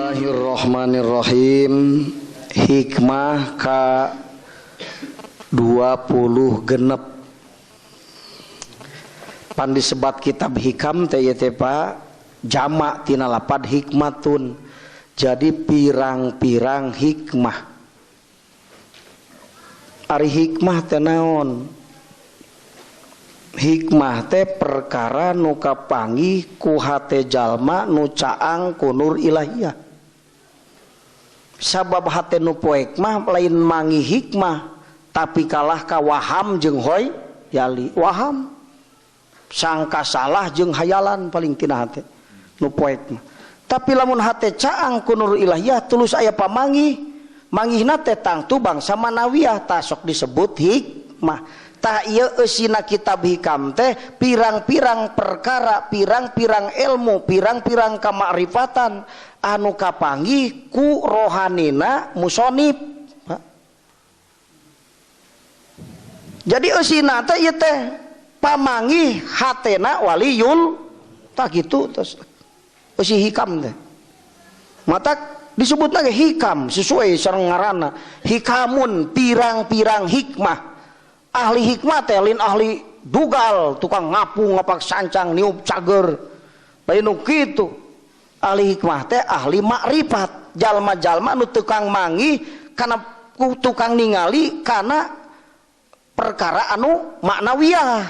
Bismillahirrahmanirrahim. Hikmah ka 20 genep. Pan disebat kitab hikam teh ieu teh Pak, jamak tina lapad hikmatun. Jadi pirang-pirang hikmah. Ari hikmah teh naon? Hikmah teh perkara nu kapanggih ku hate jalma nu caang ku nur ilahiyah. Sabab hate nu poek mah lain mangi hikmah, tapi kalah ka waham jeung hoy yali. Waham sangka salah jeung hayalan paling tina hate nu poek mah. Tapi lamun hate caang ku nur ilahiyah tulus aya pamanggih, manggihna teh tangtu bangsa manawiyah tah sok disebut hikmah. Tah ieu eusina kitab hikam teh pirang-pirang perkara, pirang-pirang ilmu, pirang-pirang kamakrifatan anu kapanggih ku rohanina musonib. Jadi eusina teh ieu teh pamanggih hatena waliyul tah kitu tos eusi hikam teh. Mata disebut lagi hikam sesuai sareng ngaranna. Hikamun pirang-pirang hikmah. Ahli hikmah teh lain ahli dugal, tukang ngapung ngapak sancang niup cager. Lain nu kitu. Ahli hikmah teh ahli makrifat, jalma-jalma nu tukang manggih kana tukang ningali kana perkara anu maknawiyah.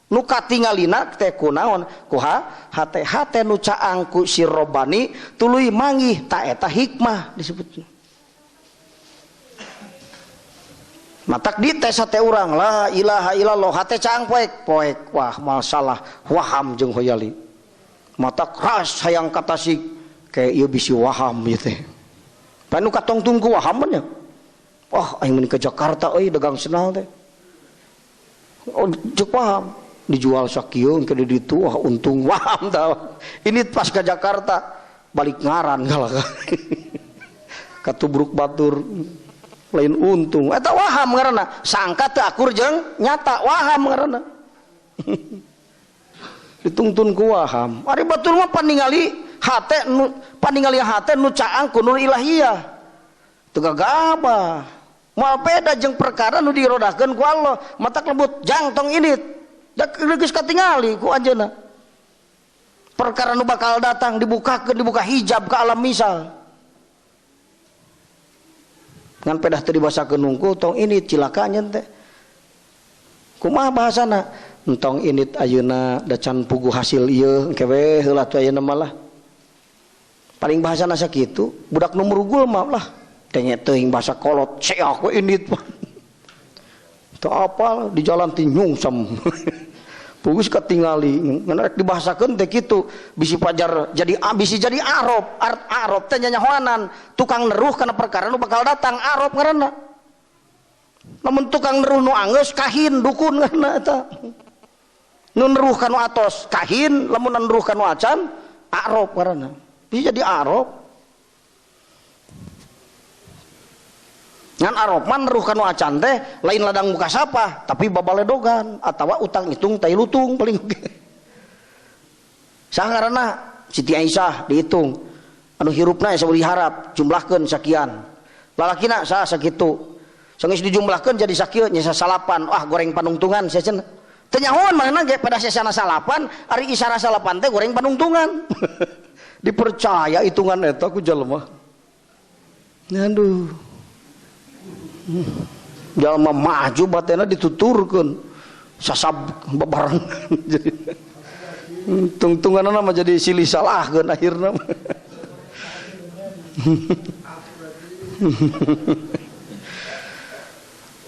Nu katingalina teh kunaon? Ku hate nu caang ku sirrobani tuluy manggih ta eta hikmah disebutna. Matak di tes hate urang la ilaha illallah hate caang poek wah masalah waham jeung hoyali. Matak ras hayang katasik kayak ieu bisi waham ieu teh. Panu katongtung ku waham nya. Wah aing mun ke Jakarta euy dagang senal teh. Oh ceuk waham dijual sakieu ke di ditu wah untung waham tah. Ini pas ke Jakarta balik ngaran kalah. Katubruk batur lain untung eta waham ngaranna sangka teu akur jeung nyata waham ngaranna ditungtun ku waham ari batur mah paningali hate nu caang ku nur ilahiyah teu gagabah moal beda jeung perkara nu dirodahkeun ku Allah matak lebut jangtong ini geus katingali ku anjeunna perkara nu bakal datang dibuka hijab ka alam misal ngan pedah teu dibasakeun nungku tong ini cilakanya teh kumaha bahasana entong init ayeuna da can pugu hasil ieu engke we heula teh ayeuna mah lah paling bahasana sakitu budak nu murugul mah lah tanya teuing bahasa kolot ceak we init teu apal di jalan ti nyungsem pugus katingali ngan rek dibahasakeun teh kitu bisi pajar jadi bisi jadi arab teh nyanyahoanan tukang neruh kana perkara nu bakal datang arab ngaranna lamun tukang neruh nu anggeus kahin dukun ngaranna eta nu neruh kanu atos kahin lamun neruh kanu acan arab ngaranna bisi jadi arab ngan arab man neruh kanu acan teh lain ladang muka sapa tapi babaledogan atawa utang hitung tai lutung paling saha ngaranna Siti Aisyah dihitung anu hirupna sabari harap jumlahkeun sakian lalakina saha sakitu sanggeus dijumlahkeun jadi sakieu nya salapan goreng panungtungan sia cenah teu nyahoan manehna ge pada sesana salapan ari isara salapan teh goreng panungtungan dipercaya hitungan eta ku jalma aduh jalma maju batena dituturkeun sasab babareng jadi tungtunganna mah jadi silih salahkeun akhirna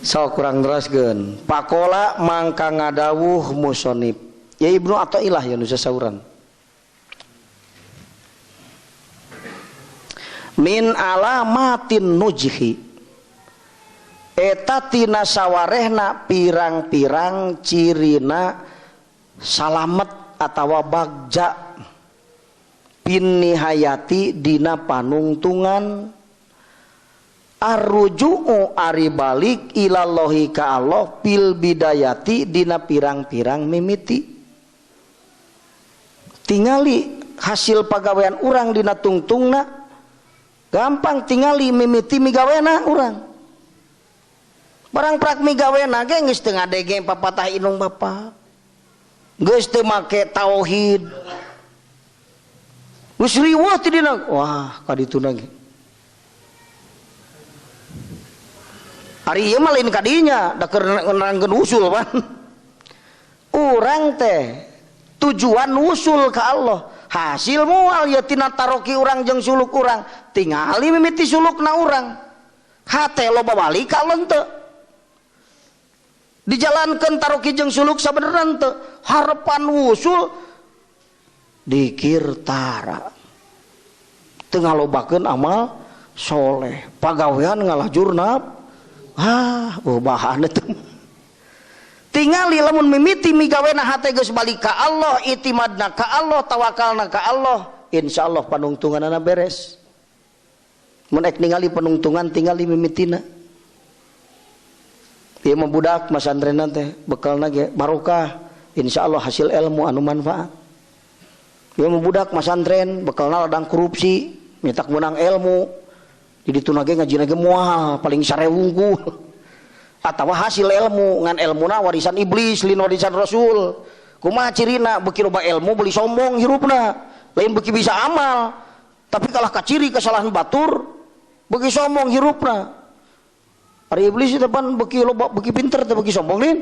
sok kurang teraskeun pakola mangka ngadawuh musonib ya Ibnu Athaillah ya nu sasauran min alamatin nujhi eta tina sawarehna pirang-pirang cirina salamet atawa bagja pinnihayati dina panungtungan arruju'u ari balik ilallahi ka Allah pil bidayati dina pirang-pirang mimiti tingali hasil pagawean urang dina tungtungna gampang tingali mimiti migawena urang barang prak migawena ge geus teu ngadege papatah inung bapa geus teu make tauhid geus riweuh ti dina wah kadituna ge ari ieu mah lain kadinya da keur nerangkeun usul pan urang teh tujuan usul ka Allah hasil moal ya tina taroki urang jeung suluk urang tingali mimiti sulukna urang hate loba balik ka Allah teu dijalankeun taroki jeung suluk sabenerna teu harapan usul dikir tara teu ngalobakeun amal soleh pagawean ngalajurna bahana teu tingali lamun mimiti migawena hate geus balik ka Allah itimadna ka Allah tawakalna ka Allah insyaallah panungtunganna beres mun ek ningali panungtungan tingali mimitina ieu mah budak masantrenna teh bekalna ge barokah insyaallah hasil ilmu anu manfaat ieu mah budak masantren bekalna ladang korupsi mitak menang ilmu di dituna ge ngajina ge moal paling sarewungkul atawa hasil ilmu ngan ilmuna warisan iblis lin warisan rasul kumaha cirina beuki loba ilmu beli sombong hirupna lain beuki bisa amal tapi kalah ka ciri kesalahan batur beuki sombong hirupna ari iblis teh pan beuki loba beuki pinter teh beuki sombong lin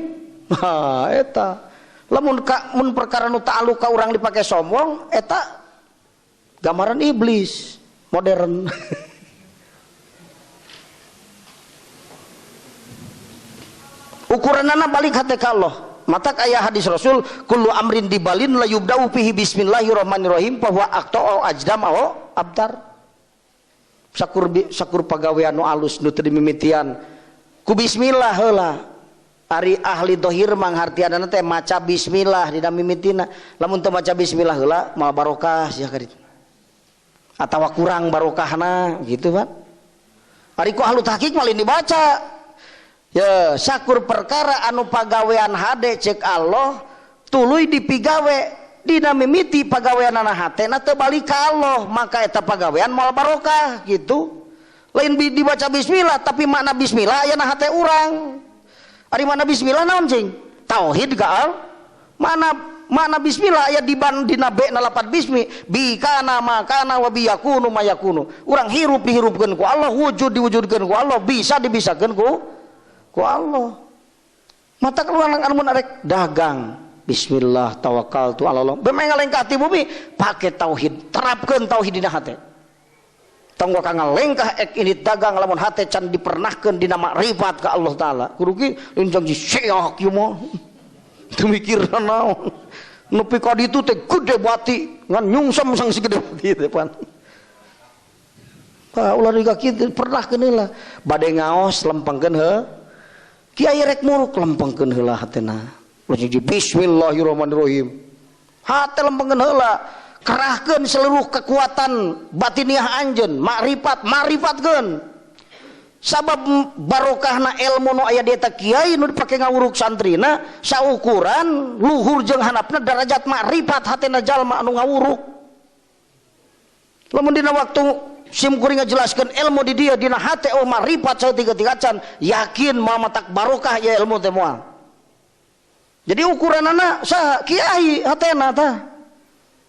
nah eta lamun mun perkara nu ta'alluq ka urang dipake sombong eta gambaran iblis modern ukuranana balik hate ka Allah matak aya hadis Rasul kullu amrin dibalin la yubda'u fihi bismillahirrahmanirrahim fa huwa aqta'u ajdam aw abtar sakur pagawean nu alus nu teu dimimitian ku bismillah heula ari ahli dohir manghartianana teh maca bismillah dina mimitina lamun teu maca bismillah heula moal barokah sia ka ditu atawa kurang barokahna gitu kan ari ku ahli tahqiq mah lain dibaca ya sakur perkara anu pagawean hade cek Allah tuluy dipigawe dina mimiti pagaweanana hatena teu balik ka Allah maka eta pagawean moal barokah gitu lain dibaca bismillah tapi makna bismillah aya na hate urang ari makna bismillah naon cing tauhid ka mana bismillah aya dina be na lapat bismi bi kana makana wa bi yakunu mayakunu urang hirup dihirupkeun ku Allah wujud diwujudkeun ku Allah bisa dibisakeun ku Allah mata keluar anu mun arek dagang bismillah tawakkaltu ala Allah bemeng ngalengkah ti bumi pake tauhid terapkeun tauhid dina hate tong ka ngalengkah ek ini dagang lamun hate can dipernahkeun dina makrifat ka Allah taala kudu ki injang syekh ieu mah teu mikirna naon nepi ka ditu teh gede bati ngan nyungsem sang sigede bati teh pan ulah diga kitu pernahkeun heula bade ngaos lempengkeun heuh kiai rek muruk lempengkeun heula hatena langsung di bismillahirrahmanirrahim hate lempengkeun heula kerahkeun seluruh kekuatan batiniah anjeun marifatkeun sabab barokahna ilmu nu aya di eta kiai nu dipake ngawuruk santrina saukuran luhur jeung handapna derajat makrifat hatena jalma anu ngawuruk lamun dina waktu sim kuring ngajelaskeun ilmu di dia dina hate oh makrifat saeutik-tikacan yakin moal matak barokah ya ilmu teh moal jadi ukuranana saha kiai hatena tah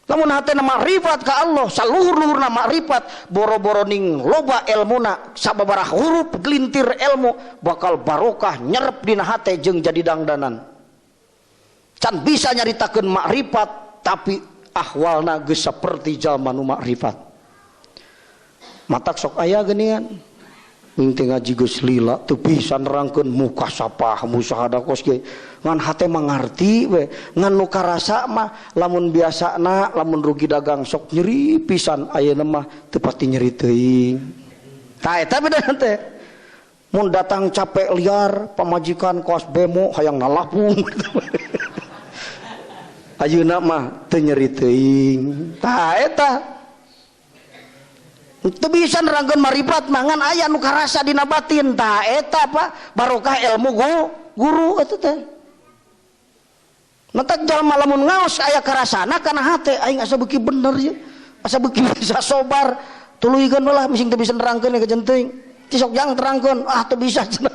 lamun hatena makrifat ka Allah saluhur-luhurna makrifat boro-boro ning loba ilmuna sababaraha huruf gelintir ilmu bakal barokah nyerep dina hate jeung jadi dangdanan can bisa nyaritakeun makrifat tapi ahwalna geus saperti jalma nu makrifat matak sok aya geuningan mingti ngaji geus lila teu bisa nerangkeun mukasafah musyahadah kos ge ngan hate mangarti we ngan nu karasa mah lamun biasana lamun rugi dagang sok nyeri pisan ayeuna mah teu pati nyeri teuing tah eta bedana teh mun datang capek liar pamajikan kos bemo hayang nalapung ayeuna mah teu nyeri teuing tah eta teu bisa nerangkeun marifat mangan aya nu karasa dina batin tah eta apa barokah ilmu guru eta teh matak jalma lamun ngaos aya karasana kana hate aing asa beuki bener ye asa beuki bisa sobar tuluikeun lah mising teu bisa nerangkeun ke genting cisok jang terangkeun teu bisa cenah.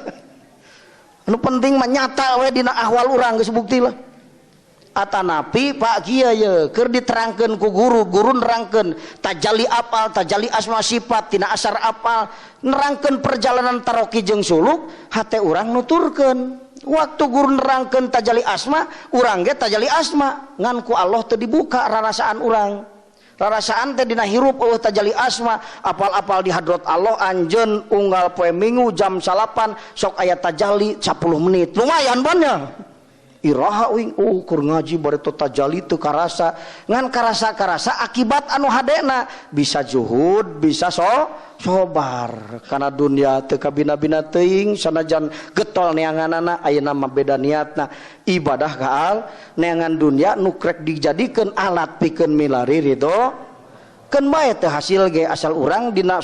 Anu penting mah nyata we dina ahwal urang geus bukti lah. Atanapi Pak Kiai ye keur diterangkeun ku guru nerangkeun tajalli apal tajalli asma sifat tina asar apal nerangkeun perjalanan taroki jeung suluk hate urang nuturkeun. Waktu guru nerangkeun tajalli asma urang ge tajalli asma ngan ku Allah teu dibuka rarasaan urang. Rarasaan teh dina hirup eueuh tajalli asma apal-apal di hadrat Allah anjeun unggal poe Minggu jam 8 sok aya tajalli 10 menit lumayan banyak. Iraha uing keur ngaji bari teu tajalli teu karasa ngan karasa akibat anu hadena bisa zuhud bisa sobar kana dunia teu kabina-bina teuing sanajan getol neanganana ayeuna mah beda niatna ibadah kaal neangan dunia nu krek dijadikeun alat pikeun milari ridho keun bae teu hasil ge asal urang dina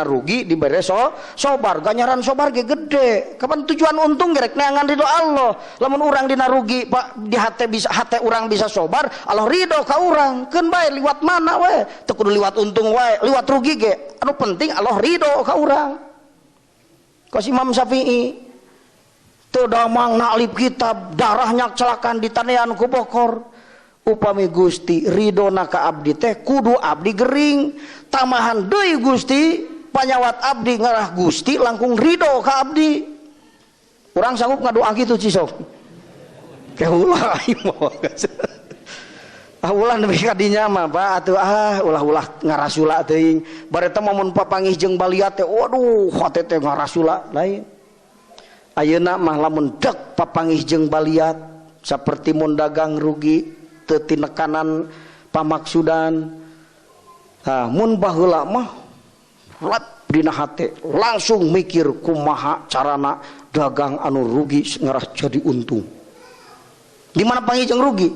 rugi dibere sobar ganjaran sobar ge gede kapan tujuan untung gerek neangan ridho Allah lamun urang dina rugi Pak di hate urang bisa sobar Allah ridho ka urang keun bae liwat mana we teu kudu liwat untung wae liwat rugi ge anu penting Allah ridho ka urang kos Imam Syafi'i teu damang naklip kitab darahnya celakan ditanean ku bokor upami Gusti ridona ka abdi teh kudu abdi gering tamahan deui Gusti panyawat abdi ngarah Gusti langkung ridho ka abdi urang sanggup ngadoa kitu cisok ke ulah ulah nepi ka dinya mah Pak atuh ulah ngarasula teuing bari teh mun papangih jeung baliat teh waduh hate teh ngarasula lain ayeuna mah lamun dek papangih jeung baliat saperti mun dagang rugi tinekanan pamaksudan mun baheula mah rat dina hate langsung mikir kumaha carana dagang anu rugi ngarah jadi untung di mana panggih jeung rugi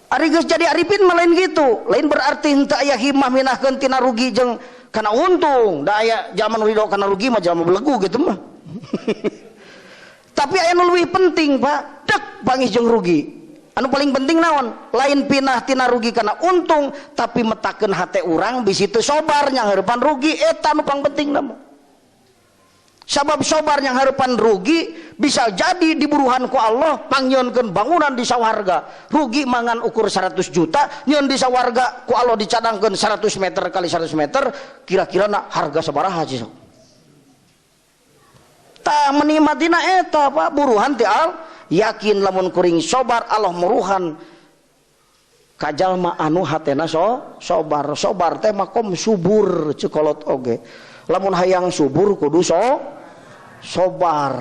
ari geus jadi arifin mah lain gitu lain berarti henteu aya himah minahkeun tina rugi jeung kana untung da aya zaman ridho kana rugi mah jalma belegu gitu mah tapi aya nu leuwih penting Pak dek panggih jeung rugi anu paling penting naon lain pinah tina rugi karena untung tapi metakeun hate urang bisi teu sobar nyang hareupan rugi eta anu paling penting nama sabab sobar nyang hareupan rugi bisa jadi diburuhan ku Allah pangyieunkeun bangunan di sawarga rugi mangan ukur 100 juta nyieun di sawarga ku Allah dicadangkeun 100 meter kali 100 meter kira-kira na harga sabaraha sih tah menikmatina eta Pak buruhan ti al yakin lamun kuring sobar Allah muruhan kajalma anu hatena sobar teh makom subur cekolot oge lamun hayang subur kudu sobar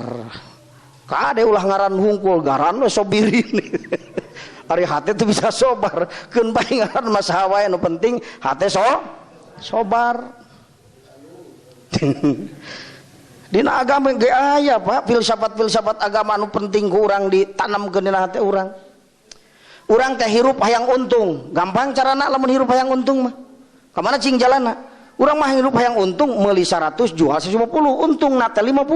kade ulah ngaran hungkul garan we sobirin ari hate teh bisa sobar keun bae ngaran masaha wae anu penting hate sobar dina agama ge aya Pak filsafat agama anu penting ku urang ditanamkeun dina hati urang teh hirup hayang untung gampang carana lamun hirup hayang untung mah ka mana cing jalanna urang mah hirup hayang untung meuli 100 jual 150 untung na teh 50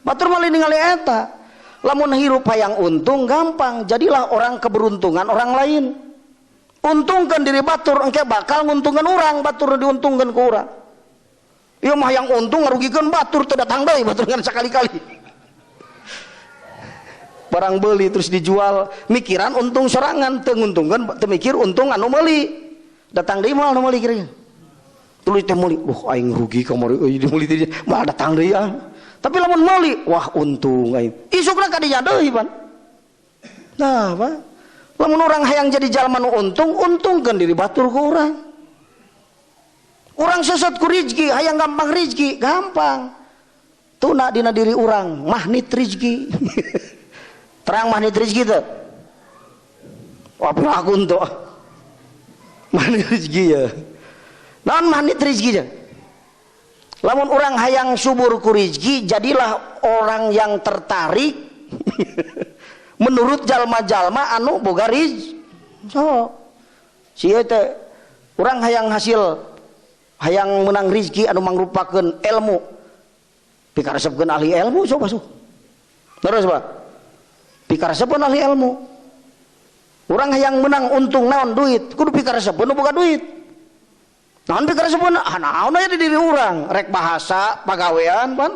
batur mah ningali eta lamun hirup hayang untung gampang jadilah orang keberuntungan orang lain untungkeun diri batur engke bakal nguntungkeun urang batur diuntungkeun ku urang ieu mah yang untung ngarugikeun batur teu datang deui batur ngan sakali-kali barang beli terus dijual mikiran untung sorangan teu nguntungkeun teu mikir untung anu meuli datang deui moal anu meuli kira tulis teh meuli aing rugi kamari euy di meuli teh moal datang deui tapi lamun meuli wah untung aing isukna ka dinya deui pan nah apa lamun urang hayang jadi jalma nu untung untungkeun diri batur ku urang urang sesat ku rizki hayang gampang rizki gampang tuna dina diri urang mahnit rizki terang mahnit rizki teh wah pelakun tuh mahnit rizki ya naon mahnit rizki ya lamun urang hayang subur ku rizki jadilah orang yang tertarik menurut jalma-jalma anu boga rizki sieu teh urang hayang hasil hayang menang rizki anu mangrupakeun ilmu pikaresepkeun ahli ilmu coba terus Pak pikaresepkeun ahli ilmu urang hayang menang untung naon duit kudu pikaresepkeun nu boga duit naon pikaresepkeun naon aya di diri urang rek bahasa pagawean pan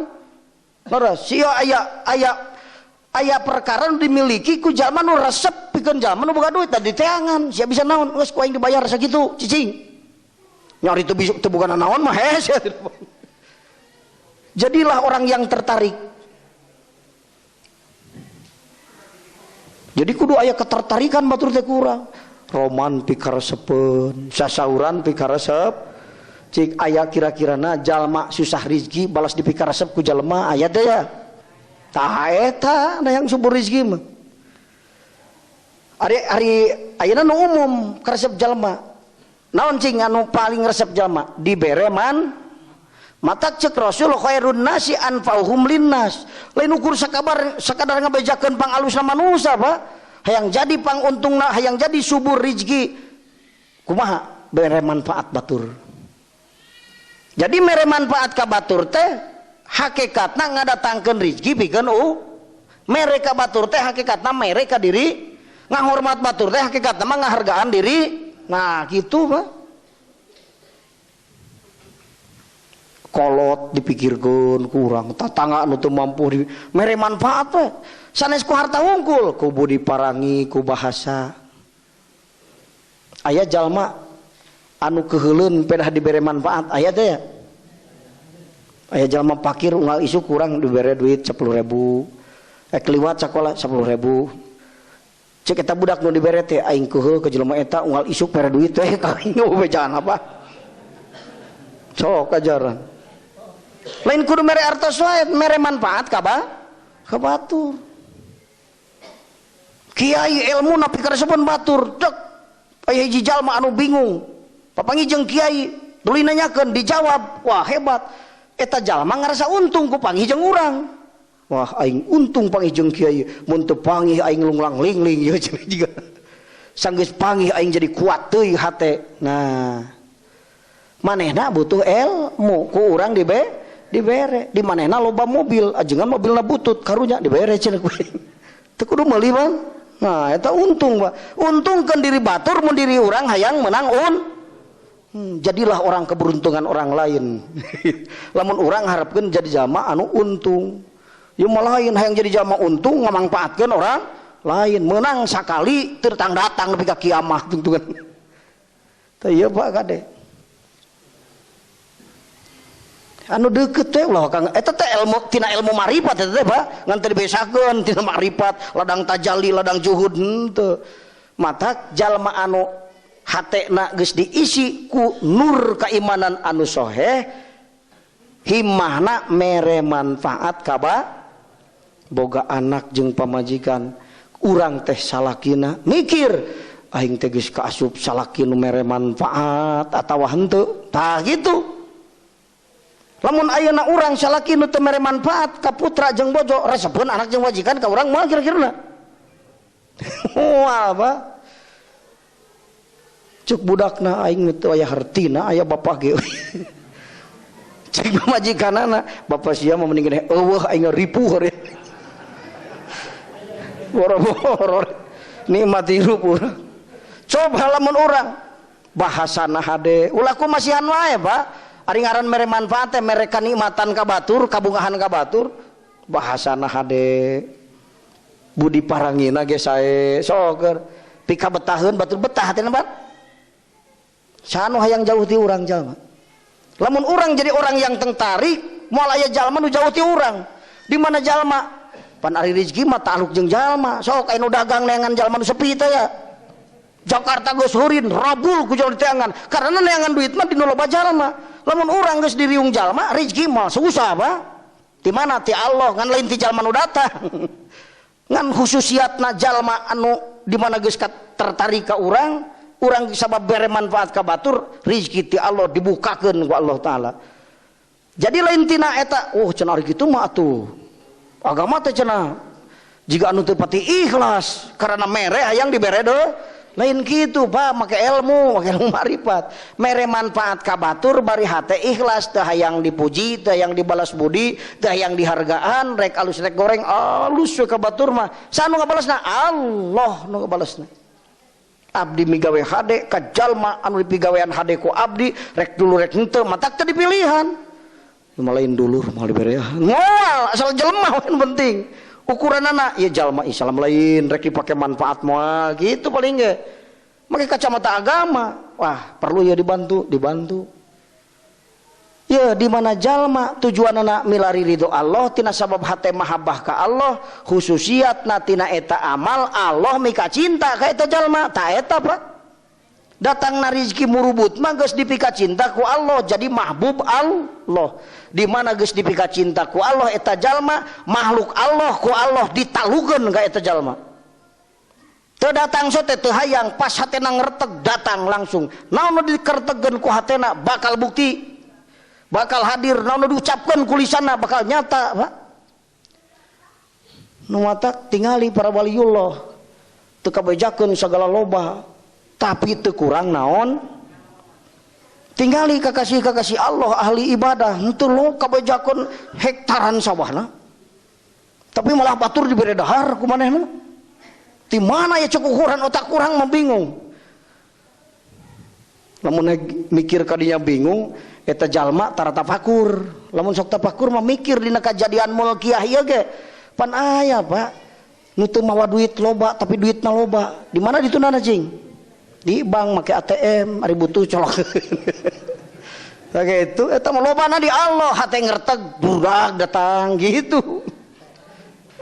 nora sia aya perkara nu dimiliki ku jalma nu resep pikeun jalma nu boga duit tadi teangan sia bisa naon geus ku aing dibayar sakitu cicing nyari teu bukan naon mah hese. Jadilah orang yang tertarik. Jadi kudu aya ketertarikan batur teh kurang. Roman pikaresepeun, sasauran pikaresep. Cik aya kira-kirana jalma susah rezeki balas dipikaresep ku jalma aya teh ya. Tah eta na yang subur rezeki mah. Ari ayeuna nu umum karesep jalma. Naon cing anu paling resep jalma? Dibere man matak cek Rasul khairun nasi anfa'uhum linnas. Lain ukur sakadar ngabejakeun pangalusna manusia Pak. Hayang jadi panguntungna, hayang jadi subur rezeki. Kumaha? Mere manfaat batur. Jadi mere manfaat ka batur teh hakikatna ngadatangkeun rezeki pikeun mere ka batur teh hakikatna mere ka diri. Ngahormat batur teh hakikatna mah ngahargaan diri. Nah, gitu Pak. Kolot dipikirkan kurang tatangga anu teu mampu mere manfaat we sanes ku harta wungkul ku budi parangi ku bahasa aya jalma anu keheuleuun pedah dibere manfaat aya teh ya aya jalma pakir unggal isu kurang dibere duit 10.000 kliwat sakola 10.000 cek eta budak nu dibere teh aing keheul ke jelema eta unggal isu pere duit teh ka aing bejaan apa sok ajaran lain kudu mere artos wae mere manfaat ka batur kiai ilmu na pikaresepkeun batur dek aya hiji jalma anu bingung papangi jeung kiai tuluy nanyakeun dijawab wah hebat eta jalma ngarasa untung ku panggih jeung urang wah aing untung panggih jeung kiai mun teu panggih aing lunglang lingling ya juga sanggeus panggih aing jadi kuat teuing hate nah manehna butuh ilmu ku urang dibere di manehna loba mobil ajengan mobilna butut karunya dibere cenah kuwi teu kudu meuli man nah eta untung Pak untungkeun diri batur mun diri urang hayang menang jadilah orang keberuntungan orang lain lamun urang harapkeun jadi jalma anu untung ieu mah lain hayang jadi jalma untung ngamangpaatkeun orang lain menang sakali teu datang nepi ka kiamah tuntungan teh ieu Pak kade anu deukeut teh ulah Kang eta teh ilmu tina ilmu marifat eta teh Pak ngan teu dibesakeun tina marifat ladang tajalli ladang juhud henteu matak jalma anu hatena geus diisi ku nur keimanan anu soheh himmahna mere manfaat ka boga anak jeung pamajikan urang teh salakina mikir aing teh geus kaasup salaki nu mere manfaat atawa henteu tah gitu. Lamun ayeuna urang salaki nu teu mere manfaat ka putra jeung bojo resepkeun anak jeung wajikan ka urang moal kira-kirana moal Pak cuk budakna aing teu aya hartina aya bapa ge cek majikanana bapa sia mah mending eueuh aing ripuh re boro-boro nikmat hirup urang coba lamun urang bahasana hade ulah kumasihan wae Pak ari ngaran mere manfaat teh mere kanikmatan ka batur kabungahan ka batur bahasana hade budi parangina ge sae soker pika betaheun batur betah teh Pak sanu hayang jauh ti urang jalma lamun urang jadi orang yang tengtarik moal aya jalma nu jauh ti urang di mana jalma pan ari rezeki mah taluk jeung jalma sok anu dagang neangan jalma nu sepi teh ya Jakarta geus heurin rabul ku jalma teangan karena neangan duit mah dinu loba jalma lamun urang geus diriung jalma rezeki mah susah Pak di mana ti Allah ngan lain ti jalma nu datang ngan khususiatna jalma anu di mana geus tertarik ka urang sabab bere manfaat ka batur rezeki ti Allah dibukakeun ku Allah taala jadi lain tina eta cenah ari kitu mah atuh agama teh cenah jika anu teu pati ikhlas karena mere hayang dibere deui lain kitu Pak make ilmu marifat mere manfaat ka batur bari hate ikhlas teu hayang dipuji teu hayang dibalas budi teu hayang dihargaan rek alus rek goreng alus ka batur mah sanu ngabalasna Allah nu ngabalasna abdi migawe hade ka jalma anu dipigawean hade ku abdi rek dulu rek henteu matak teu dipilihan malain dulur moal dibere moal asal jelema yang penting ukuranana ieu jalma Islam lain rek dipake manfaat moal gitu paling ge make kacamata agama wah perlu ya dibantu ya di mana jalma tujuanna milari ridho Allah tina sabab hate mahabbah ka Allah khususiatna tina eta amal Allah mika cinta ka eta jalma ta eta Pak datangna rezeki murubut mah geus dipika cinta ku Allah jadi mahbub Allah di mana geus dipika cinta ku Allah eta jalma makhluk Allah ku Allah ditalukeun ka eta jalma teu datang sote teu hayang pas hatena ngretek datang langsung naon dikertegeun ku hatena bakal bukti bakal hadir naon diucapkeun ku lisanna bakal nyata Pak nu mata tingali para waliullah teu kabejakeun sagala loba tapi teu kurang naon tingali kakasih Allah ahli ibadah henteu lo kabejakeun hektaran sawahna tapi malah batur dibere dahar ku manehna di mana ya cek ukuran otak kurang mah bingung lamun mikir kadinya bingung eta jalma tara tafakur lamun sok tafakur mah mikir dina kajadian mulkiah ieu ge pan aya Pak nu teu mawa duit loba tapi duitna loba di mana ditunana cing di bank make ATM ari butuh colok kayak itu eta mah lobana di Allah hate ngerteg budak datang gitu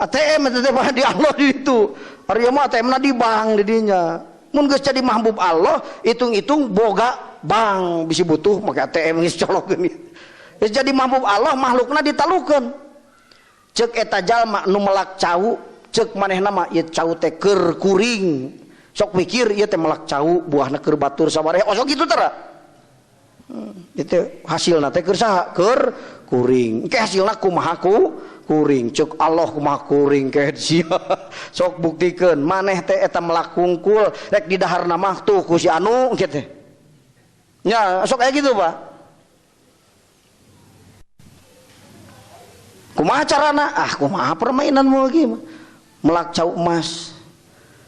ATM eta teh di Allah di itu ari mah ATM na di bank di dinya mun geus jadi mahbub Allah hitung-hitung boga bang bisi butuh make ATM geus colokeun geus jadi mahbub Allah makhlukna ditalukeun ceuk eta jalma nu melak cau ceuk manehna mah ieu cau teh keur kuring sok mikir ieu teh melak cau buahna keur batur sabaraha osok kitu tara itu hasilna teh keur saha keur kuring engke hasilna kumaha kuring cek Allah kumaha kuring ke sia sok buktikeun maneh teh eta melak kungkul rek di daharna mah tuh ku si anu engke teh nya sok aya gitu Pak kumaha carana kumaha permainan moal lagi melak cau emas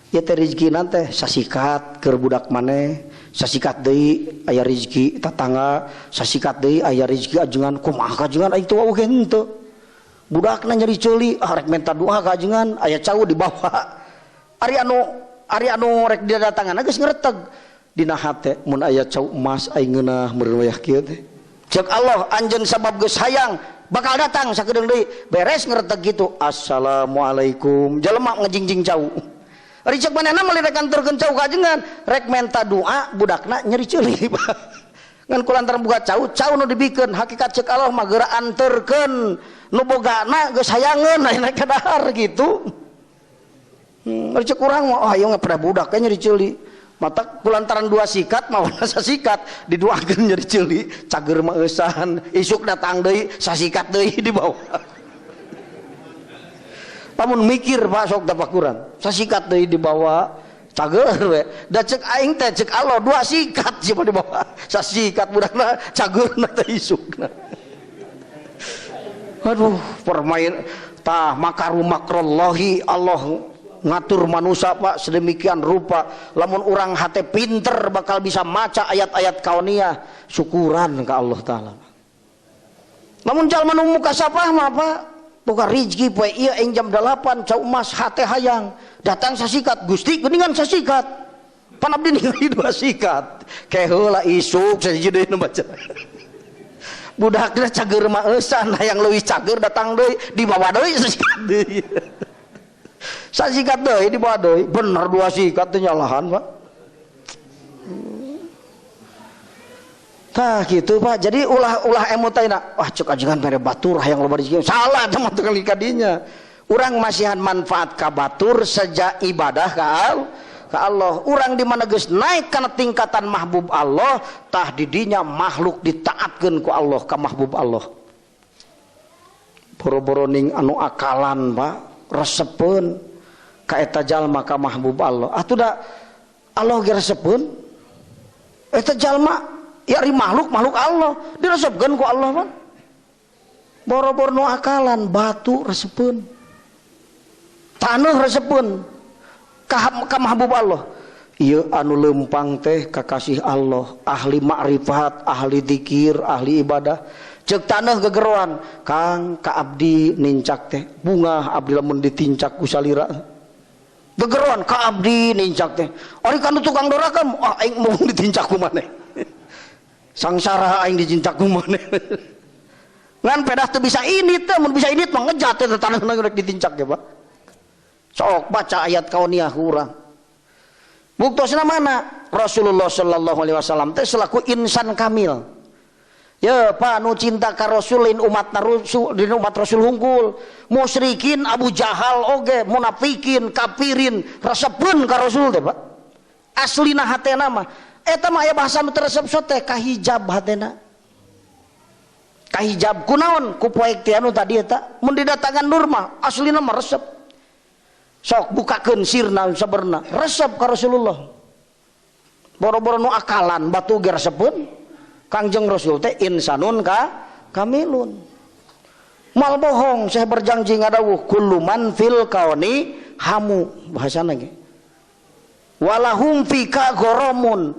ieu teh rezekina teh sasikat keur budak maneh sasikat deui aya rezeki tatangga sasikat deui aya rezeki ajengan kumaha kajengan aya tuh oge henteu budakna nyeri ceuli rek minta doa ka ajengan aya cau dibawa ari anu rek didatangan geus ngreteg dina hate mun aya cau emas aing ngeunah meureun wayah kieu teh ceuk Allah anjeun sabab geus hayang bakal datang sakedeung deui beres ngreteg gitu assalamualaikum jelema ngejingjing cau ari ceuk manehna meuli rek anterkeun cau ka ajengan rek minta doa budakna nyeri ceuli ngan kulantaran buka cau nu dibikeun hakikat ceuk Allah mah geura anterkeun nu bogana geus hayangeun aya ka dahar gitu ari ceuk urang mah ieu ngapeda budak nya nyeri ceuli mata kulantaran dua sikat mawana sasikat diduakeun nyeri ceuli cager mah eusan isuk datang deui sasikat deui di bawah lamun mikir Pak sok tafakuran sasikat deui di bawah cager we da ceuk aing teh ceuk Allah dua sikat siapa di bawah sasikat budakna cageurna teh isukna aduh permain tah makaru makrullahi Allah ngatur manusia Pak sedemikian rupa lamun urang hate pinter bakal bisa maca ayat-ayat kauniyah syukuran ke Allah Ta'ala lamun jalma nu muka sapah mah Pak boga rezeki poe ieu ing jam 8 cau emas hate hayang datang sasikat Gusti geuningan sasikat pan abdi ningali dua sikat ke heula isuk sahiji deui nu baca budakna cager mah eusan hayang leuwih cager datang deui dibawa deui sasikat deui sasikat deui dibawa deui bener dua sikat teh nyalahan Pak tah gitu Pak jadi ulah emutaina wah cek ajengan mere batur hayang loba rezeki salah teh mah teu kali kadinya urang masihan manfaat ka batur sejak ibadah ka Allah urang di mana geus naik kana tingkatan mahbub Allah tah didinya makhluk ditaatkeun ku Allah ka mahbub Allah boro-boro ning anu akalan Pak resepeun ka eta jalma ka mahbub Allah atuh da Allah ge resepeun eta jalma ya ari makhluk Allah diresepkeun ku Allah Pak boro-boro nu akalan batu resepeun taneuh resepeun ka mahbub Allah ieu anu lempang teh kakasih Allah, ahli makrifat, ahli dzikir, ahli ibadah. Ceuk taneuh gegeroan, Kang ka abdi nincak teh bunga abdi lamun ditincak ku salira. Gegeroan ka abdi nincak teh. Ari kana tukang dorakam, aing mau ditincak ku maneh. Sangsara aing ditincak ku maneh. Ngan pedah teu bisa init teh, mun bisa init mah ngejat teh taneuhna rek ditincak ge, Pak. Sok baca ayat kauniyah urang. Buktosna mana? Rasulullah sallallahu alaihi wasallam teh selaku insan kamil. Ya Pak nu cinta ka Rasul lain umat Rasul, dina umat Rasul hungkul. Musyrikin Abu Jahal oge, munafikin, kafirin, resepkeun ka Rasul teh, Pak. Aslina hatena mah eta mah aya bahasa nu teu resep teh kahijab hatena. Kahijab kunaon? Ku poek teh anu tadi eta. Mun didatangan nur mah aslina mah resep. Sok bukakeun sirna saberna resep ka Rasulullah. Boro-boro nu akalan batu ge resepkeun. Kangjeng Rasul teh insanun kamilun. Mal bohong saya berjanji ngadawuh kullu man fil kauni hamu bahasana ge. Walahum fika goromun.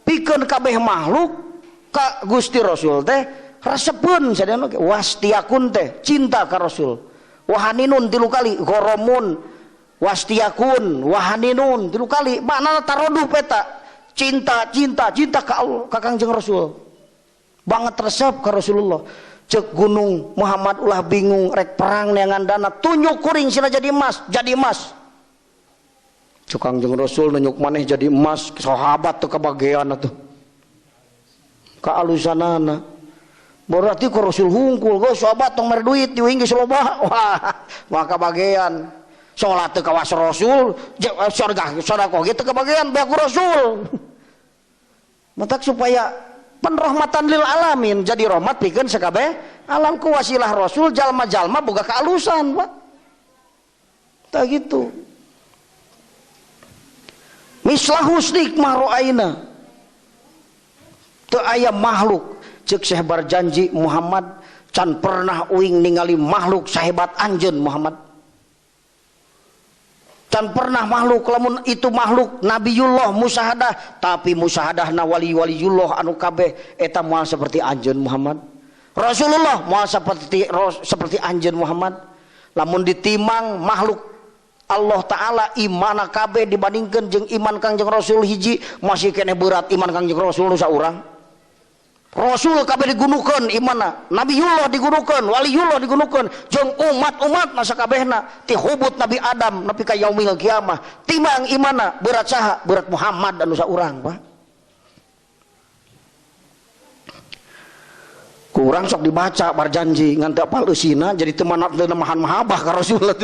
Pikeun kabeh makhluk ka Gusti Rasul teh resepkeun sadayana ge wastiakun teh cinta ka Rasul. Wahaninun 3 kali, goromun, wastiakun, wahaninun 3 kali. Maknana taroduh peta. Cinta ka Allah, ka Kangjeng Rasul. Banget resep ka Rasulullah. Cek gunung Muhammad ulah bingung rek perang neangandana tunjuk kuring sila jadi emas, jadi emas. Cek Kangjeng Rasul nunjuk maneh jadi emas, sahabat teu kabagean atuh. Ka alusanana. Berarti ku Rasul hungkul, geus sahabat tong mere duit dieuing geus loba. Wah, maka bagian salat teu kawas Rasul, surga sedekah ge teu kabagean bae ku Rasul. Matak supaya penrahmatan lil alamin jadi rahmat pikeun sakabeh alam ku wasilah Rasul jalma-jalma boga kaalusan, Pak. Tah gitu. Mislahu husnik maroaina. Teu aya makhluk cek Syekh berjanji Muhammad can pernah uing ningali makhluk sahebat anjeun Muhammad. Can pernah makhluk lamun itu makhluk Nabiullah musyahadah, tapi musyahadahna wali-waliullah anu kabeh eta moal seperti anjeun Muhammad. Rasulullah moal seperti anjeun Muhammad. Lamun ditimang makhluk Allah Ta'ala imana kabeh dibandingkeun jeung iman Kangjeng Rasul hiji masih kene berat iman Kangjeng Rasul nu saurang. Rasul kabeh digunukeun imanna, Nabiullah digunukeun, waliullah digunukeun, jeung umat-umat masa kabehna ti hubut Nabi Adam nepi ka yaumil kiamah. Timang imanna berat saha? Berat Muhammad anu saurang, Pak. Kurang sok dibaca berjanji ngan teu apal eusina jadi teu namahan mahabah ka Rasulullah.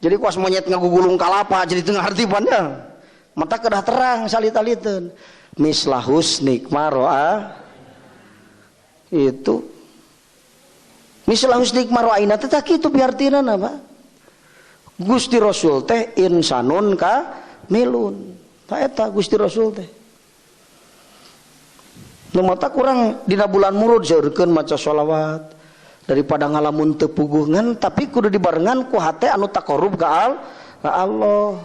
Jadi kuas monyet ngagugulung kalapa jadi teu ngartipannya. Mata kedah terang salit-aliteun. Mislahus nikmaroa itu misalnya husnik marwaina teh tak kitu piartina apa Gusti Rasul teh insanun ka milun ta eta Gusti Rasul teh nu mata kurang dina bulan murud saeurekeun maca sholawat daripada ngalamun teu puguhan tapi kudu dibarengan ku hate anu taqarrub ka Allah.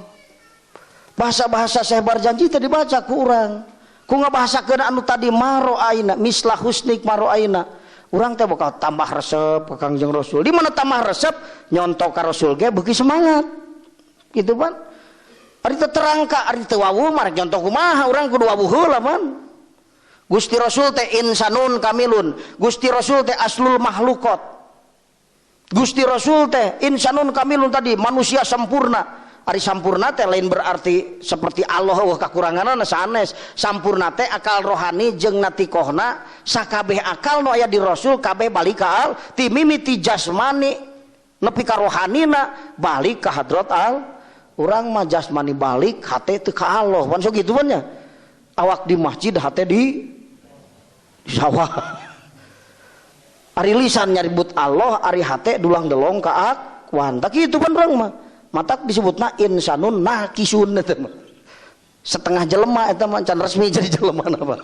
Bahasa-bahasa saya berjanji teh dibaca ku urang ku ngabahasakeun anu tadi maroaina mislah husnik maroaina urang teh bakal tambah resep ka Kangjeng Rasul. Di mana tambah resep nyontok ka Rasul ge beuki semangat gitu pan. Ari teu terang ka ari teu wawuh mah nyontok kumaha urang kudu wawuh heula pan. Gusti Rasul teh insanun kamilun, Gusti Rasul teh aslul makhluqat, Gusti Rasul teh insanun kamilun tadi manusia sempurna. Ari sampurna teh lain berarti seperti Allah kakuranganna sanes. Sampurna teh akal rohani jeung natikohna sakabeh akal nu aya di Rasul kabeh balik ka al ti mimiti jasmani nepi ka rohanina balik ka hadrat al. Urang mah jasmani balik hate teu ka Allah. Wan sok kitu nya. Awak di masjid hate di sawah. Ari lisan nyaribut Allah, ari hate dulang delong ka akwan. Tak kitu pan urang mah. Matak disebutna insanun nakisun eta mah. Setengah jelema eta mah can resmi jadi jelema apa.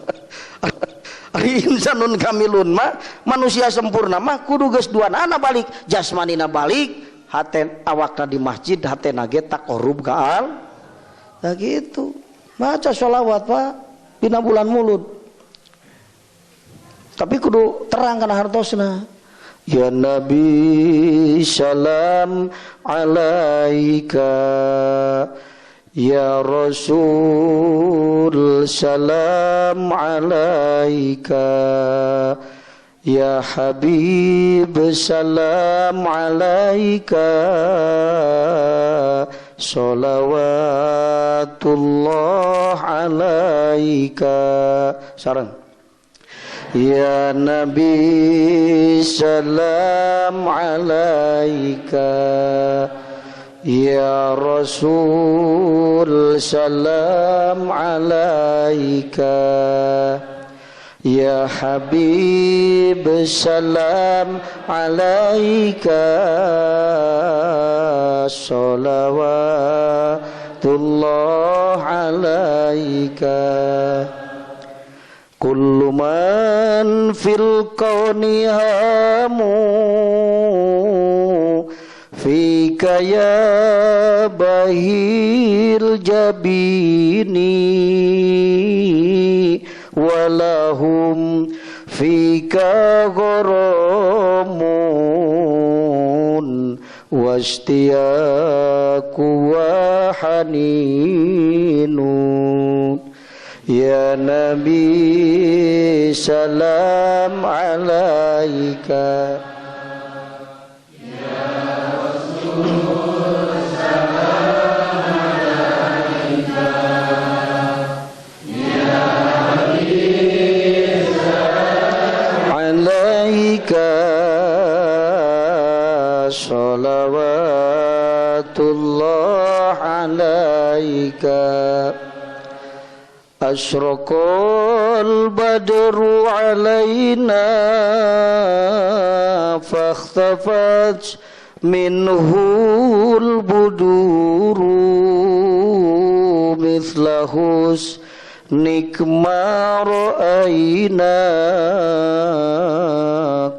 Ari insanun kamilun mah manusia sempurna mah kudu geus duanana balik, jasmanina balik, hate awakna di masjid hatena ge taqarrub ka Nah gitu. Maca sholawat Pak dina bulan Mulud. Tapi kudu terang kana hartosna. Ya Nabi salam alaika, ya Rasul salam alaika, ya Habib salam alaika, salawatullah alaika. Sareng. Ya Nabi salam alaika, ya Rasul salam alaika, ya Habib salam alaika, salawatullah alaika. Kullu man fil kauni hamu fika ya bahil jabini walahum fika gharamun wastiyaku wa haninun. Ya Nabi salam alaika, ya Rasul salam alaika, ya Habib salam alaika, salawatullah alaika. Asyraqal badru alaina fakhtafat minhul buduru mithlahus nikma ra'aina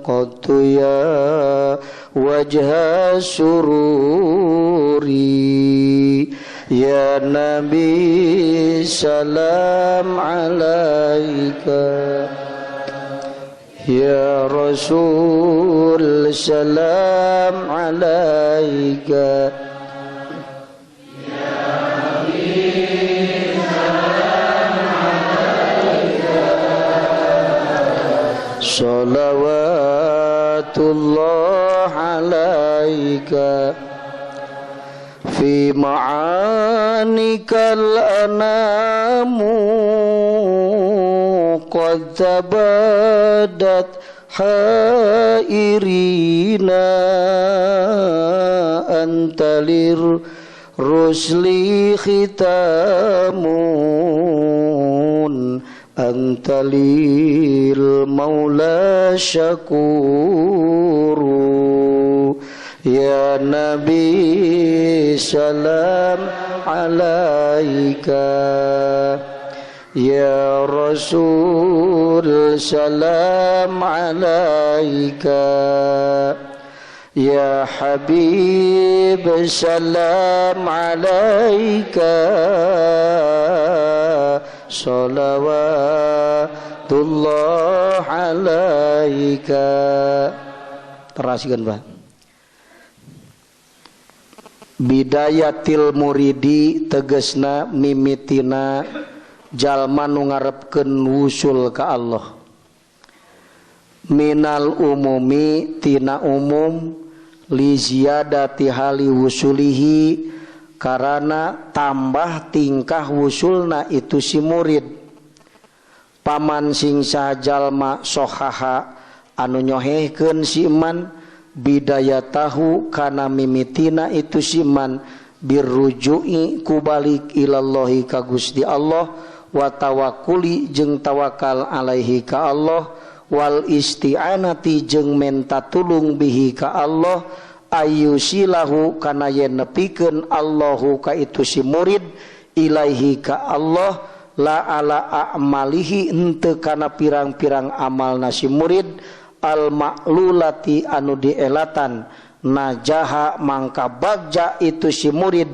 qattu ya wajha sururi. Ya Nabi salam alaika, ya Rasul salam alaika, ya Nabi salam alaika, salawatullah alaika. Fi ma'anikal anamu qad tabadat hairina antalir rusli khitamun antalil maula syakuru. Ya Nabi salam alaika, ya Rasul salam alaika, ya Habib salam alaika, salawatullah alaika. Terasikan Pak. Bidayatil muridi tegesna mimitina jalma nu ngarepkeun wusul ka Allah. Minal umumi tina umum li ziyadati hali wusulihi karana tambah tingkah wusulna itu si murid. Paman sing sajalma sohaha anu nyohehkeun si iman bidayatahu kana mimitina itu siman birruju'i kubalik ilallahi ka Gusti Allah wa tawakkuli jeung tawakal alaihi ka Allah wal isti'anati jeung menta tulung bihi ka Allah ayyusilahu kana yen nepikeun Allahu ka itu si murid ilaihi ka Allah la ala a'malihi henteu kana pirang-pirang amalna si murid al ma'lulati anu dielatan najaha mangka bagja itu si murid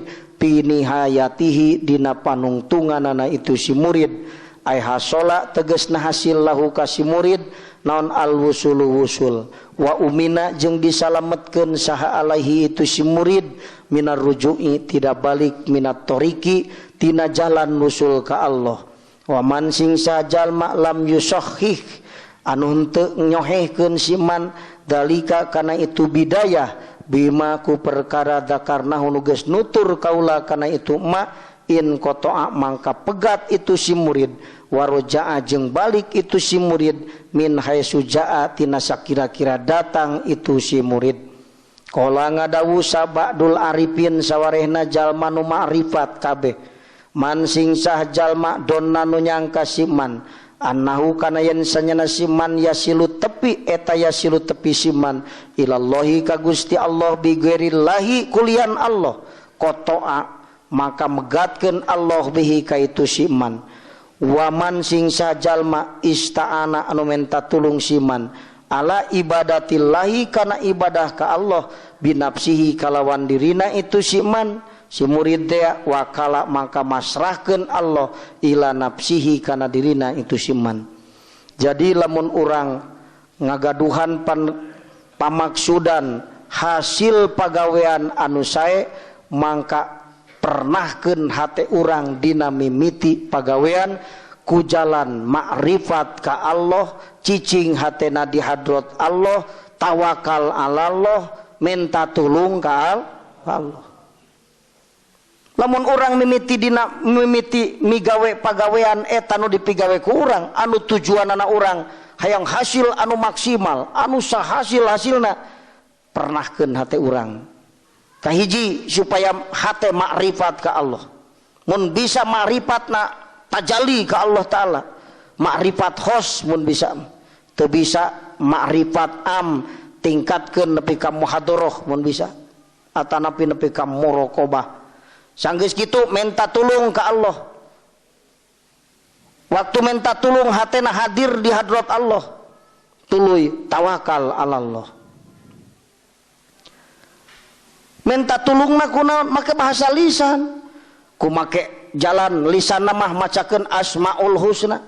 fi nihayatihi dina panungtunganana itu si murid ai hasola tegasna hasil lahu ka si murid naon al wusulu wusul wa umina jeung disalametkeun saha alaihi itu si murid minar ruju'i tidak balik minat toriki tina jalan nusul ka Allah wa man sing sajalma lam yusahhih anu henteu nyohehkeun si man dalika kana itu bidayah bima ku perkara dakarna nu geus nutur kaula kana itu ma in qata'a mangka pegat itu si murid waroja'a jeung balik itu si murid min haitsu ja'a tina sakira-kira datang itu si murid qala ngadawu sabadul arifin sawarehna jalma nu ma'rifat kabeh man sing sah jalma donna nu nyangka si man annahu kana yen sanyana si man yasilu tepi eta yasilu tepi si man ilallahi ka Gusti Allah bi ghairillahi kulian Allah qata'a maka megatkeun Allah bihi ka itu si man waman sing sajalma ista'ana anu menta tulung siman ala ibadatillahi kana ibadah ka Allah binafsihi kalawan dirina itu siman si murid teh wakala maka masrahkeun Allah ila nafsihi kana dirina itu siman. Jadi lamun urang ngagaduhan pamaksudan hasil pagawean anu sae mangka pernahkeun hate urang dina mimiti pagawean ku jalan makrifat ka Allah cicing hatena di hadrat Allah tawakal ala Allah minta tulung ka Allah. Lamun urang mimiti dina mimiti migawe pagawean eta nu dipigawe ku urang anu tujuanana urang hayang hasil anu maksimal anu sahasil-hasilna pernahkeun hate urang kahiji supaya hate makrifat ka Allah mun bisa makrifatna tajalli ka Allah taala makrifat khos mun bisa teu bisa makrifat am tingkatkeun nepi ka muhadarah mun bisa atanapi nepi ka muraqabah sanggeus kitu minta tulung ka Allah waktu minta tulung hatena hadir di hadrat Allah tuluy tawakal ala Allah minta tulungna kunaon make bahasa lisan ku make jalan lisan mah macakeun asmaul husna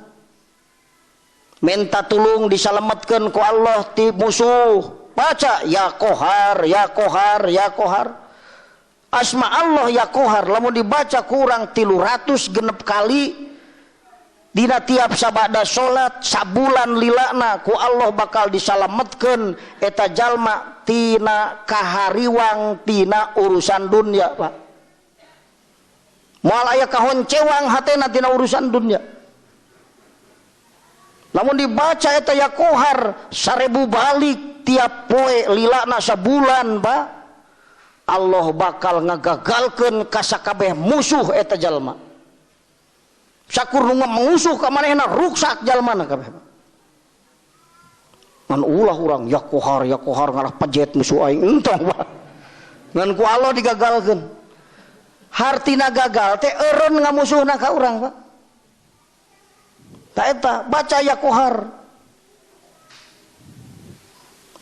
minta tulung disalametkeun ku Allah ti musuh baca ya qahar ya qahar ya qahar asma Allah ya qahar lamun dibaca kurang 300 genep kali dina tiap sabada salat sabulan lilana ku Allah bakal disalametkeun eta jalma tina kahariwang tina urusan dunia Pak moal aya kahoncewang hatena tina urusan dunia lamun dibaca eta ya qahar 1000 balik tiap poe lilana sabulan Pak Allah bakal ngagagalkeun ka sakabeh musuh eta jalma sakur nu mengusuh ka manehna ruksak jalmana kabeh ngan ulah urang ya qahar ngarah pajet musuh aing entong Pak ngan ku Allah digagalkeun hartina gagal teh eureun ngamusuhna ka urang Pak ta eta baca ya qahar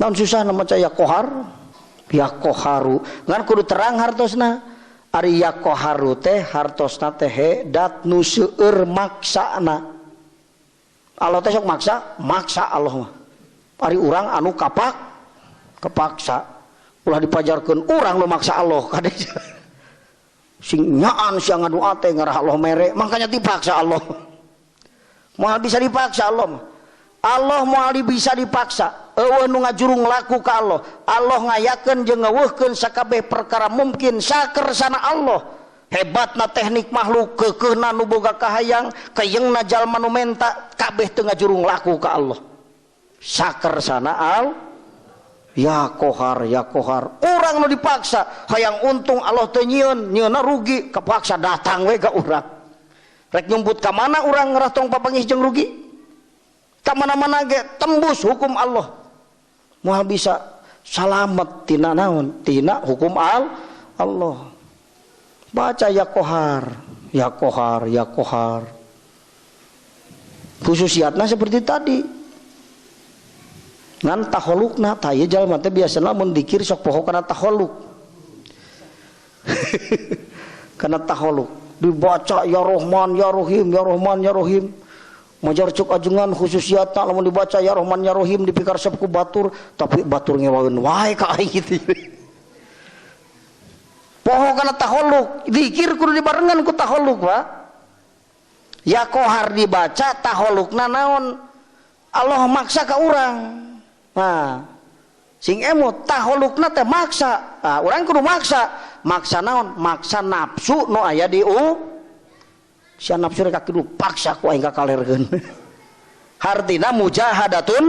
naon susah maca ya qahar ya qaharu ngan kudu terang hartosna ari ya qaharu teh hartosna teh dat nu seueur maksana Allah teh sok maksa Allah mah ari urang anu kepaksa ulah dipajarkeun urang nu maksa Allah kade sing nyaan siang anu ate ngarah Allah mere makanya dipaksa Allah moal bisa dipaksa Allah mah Allah moal bisa dipaksa eueuh nu ngajurung laku ka Allah Allah ngayakeun jeung ngeuweuhkeun sakabeh perkara mungkin sakersana Allah hebatna teknik makhluk keukeuhna nu boga kahayang kayeungna jalma nu menta kabeh teu ngajurung laku ka Allah sakersana ya qahar urang nu dipaksa hayang untung Allah teu nyieun nyieunna rugi kapaksa datang we ka urang rek nyumput ka mana urang ngarah tong papangih jeung rugi ka mana-mana ge tembus hukum Allah moal bisa salamet tina naon tina hukum Allah baca ya qahar khususiatna seperti tadi ngan taholukna tah ieu jalma teh biasana mun dikir sok poho kana taholuk karena taholuk dibaca ya Rahman ya Rahim ya Rahman ya Rahim majar cuk ajengan khususiyatna lamun dibaca ya Rahman ya Rahim dipikar ku batur tapi batur ngewaeun wae ka aing kitu poho kana taholuk zikir kudu dibarengan ku taholuk Pak ya kohar dibaca taholukna naon Allah maksa ka urang nah sing emot taholukna teh maksa urang kudu maksa naon maksa nafsu nu aya di sia nafsu rek kudu paksa ku aing kakalerkeun hartina mujahadatun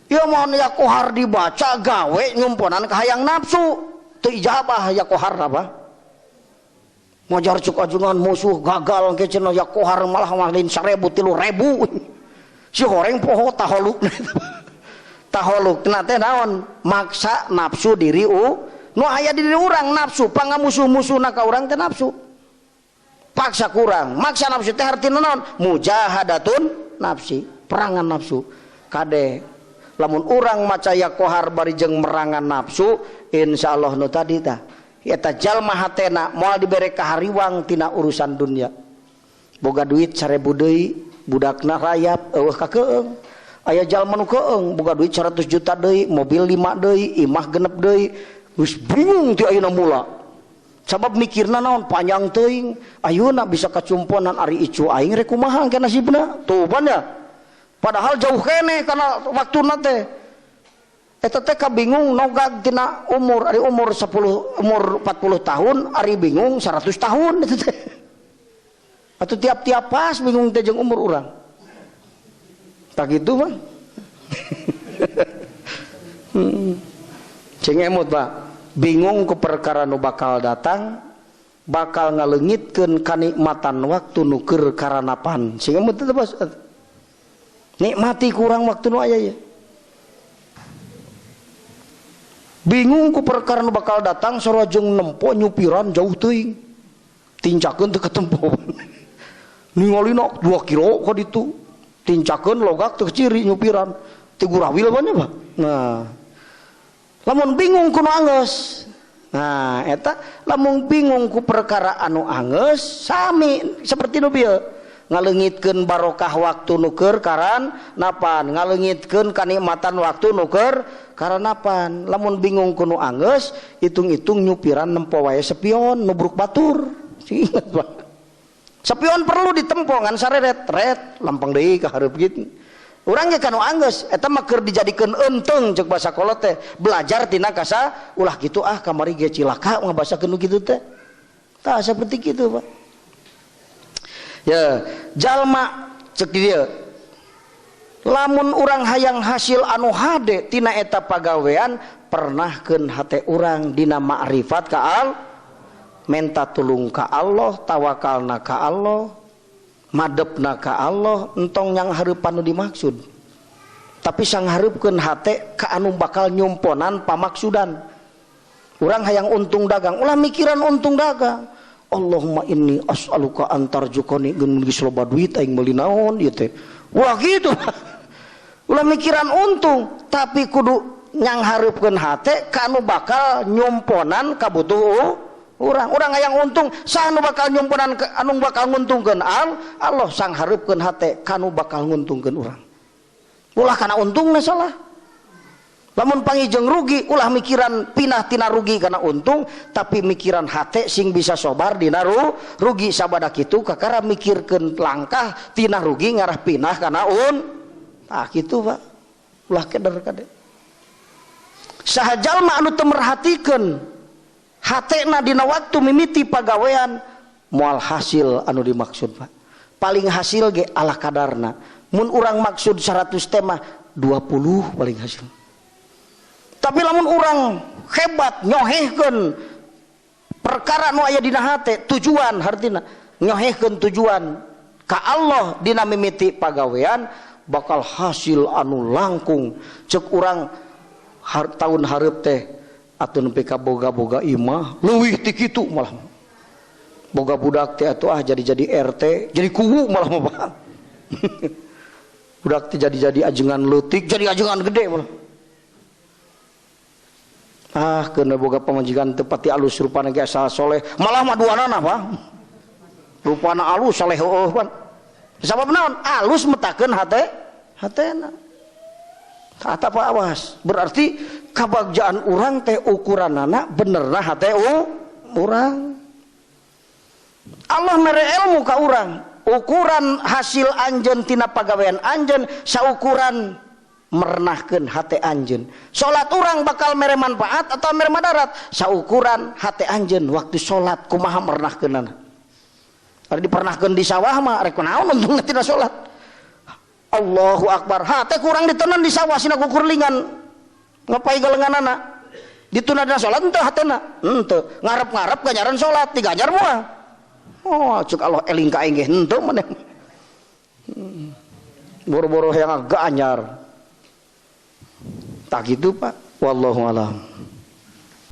ieu mohon ya kohar dibaca gawe nyumponan ka hayang nafsu teu ijabah ya kohar apa majar cuk ajungan musuh gagal ke cenah ya kohar malah malin 1000 3000 si horeng poho taholukna taholukna teh naon maksa nafsu diri nu aya di diri urang nafsu pangamusuh-musuhna ka urang teh nafsu paksa kurang maksa nafsu teh artina naon mujahadatun nafsi perangan nafsu kade lamun urang maca ya kohar bari jeung merangan nafsu insyaallah nu tadi tah eta jalma hatena moal dibere kahariwang tina urusan dunia boga duit 1000 deui budakna rayap eueuh ka keung aya jalma nu keung boga duit 100 juta deui mobil 5 deui imah genep deui geus bingung ti ayeuna mula sabab mikirna naon panjang teuing ayeuna bisa kacumponan ari icu aing rek kumaha engke nasibna tuh banyak padahal jauh kene kana waktuna teh eta teh kabingung nogag tina umur ari umur 40 tahun ari bingung 100 tahun eta teh atuh tiap-tiap pas bingung teh jeung umur urang tak gitu mah cing emut Pak bingung ku perkara nu bakal datang bakal ngaleungitkeun kanikmatan waktu nu keur karanapan sing emut teh bos nikmati kurang waktu nu aya ya bingung ku perkara nu bakal datang sarojeng nempo nyupiran jauh teuing tincakeun teu katempo ningalina 2 kilo ka ditu tincakeun logak teu ciri nyupiran teu gurawil banyak Pak nah lamun bingung ku nu anggeus nah eta lamun bingung ku perkara anu anggeus sami seperti nu bieu ngaleungitkeun barokah waktu nu keur karanapan ngaleungitkeun kanikmatan waktu nu keur karanapan lamun bingung ku nu anggeus hitung-hitung nyupiran nempo wae sepion nubruk batur inget Pak sepion perlu ditempo ngan sareret lampang deui ka hareup kitu urang ge kanu anggeus eta mah keur dijadikeun eunteng ceuk basa kolot teh belajar tina kasa ulah kitu kamari ge cilaka ngabasakeun kitu teh tah seperti kitu Pak ya jalma cek dieu lamun urang hayang hasil anu hade tina eta pagawean pernahkeun hate urang dina ma'rifat ka menta tulung ka Allah tawakalna ka Allah madepna ka Allah entong yang hareupan nu dimaksud tapi sang hareupkeun hate ka anu bakal nyumponan pamaksudan urang hayang untung dagang ulah mikiran untung dagang Allahumma inni as'aluka antarjukoni geun geus loba duit aing meuli naon ieu teh wah gitu ulah mikiran untung tapi kudu nyang hareupkeun hate ka anu bakal nyumponan kabutuh urang hayang untung saha nu bakal nyumponan anu bakal nguntungkeun Allah sang hareupkeun hate kanu bakal nguntungkeun urang ulah kana untungna salah lamun pangijeng rugi ulah mikiran pinah tina rugi kana untung tapi mikiran hate sing bisa sobar dina rugi sabada kitu kakara mikirkeun langkah tina rugi ngarah pinah kana kitu Pak ulah keder kade saha jalma anu teu merhatikeun hatena dina waktu mimiti pagawean moal hasil anu dimaksud Pak paling hasil ge ala kadarna mun urang maksud 100 tema 20 paling hasil tapi lamun urang hebat nyohehkeun perkara nu aya dina hate tujuan hartina nyohehkeun tujuan ka Allah dina mimiti pagawean bakal hasil anu langkung cek urang tahun hareup teh atuh nepi ka boga-boga imah leuwih ti kitu malah boga budak teh atuh jadi RT jadi kuwu malah mah budak teh jadi ajengan leutik jadi ajengan gede malah Kena boga pamajikan tepati alus rupana ge asal soleh, malah maduanana Pak. Rupana alus soleh heueuh pan. Sabab naon? Alus metakeun hatena. Kata Pak awas. Berarti kabagjaan urang teh ukuranana benerna hate urang. Allah mere ilmu ka urang. Ukuran hasil anjeun tina pagawean anjeun saukuran merenahkeun hate anjeun. Salat urang bakal mere manfaat atau mere madarat saukuran hate anjeun waktu salat kumaha merenahkeunana. Ari dipernahkeun di sawah mah rek naon untungna tina salat. Allahu Akbar. Hate kurang ditenan di sawah sina kukurlingan. Ngapai galenganana. Dituna dina salat henteu hatena. Henteu. Ngarep-ngarep ganjaran salat digajar moal. Oh, cek Allah eling ka aing ge henteu maneh. Boro-boro yang agak anyar. Tak gitu Pak. Wallahu alam.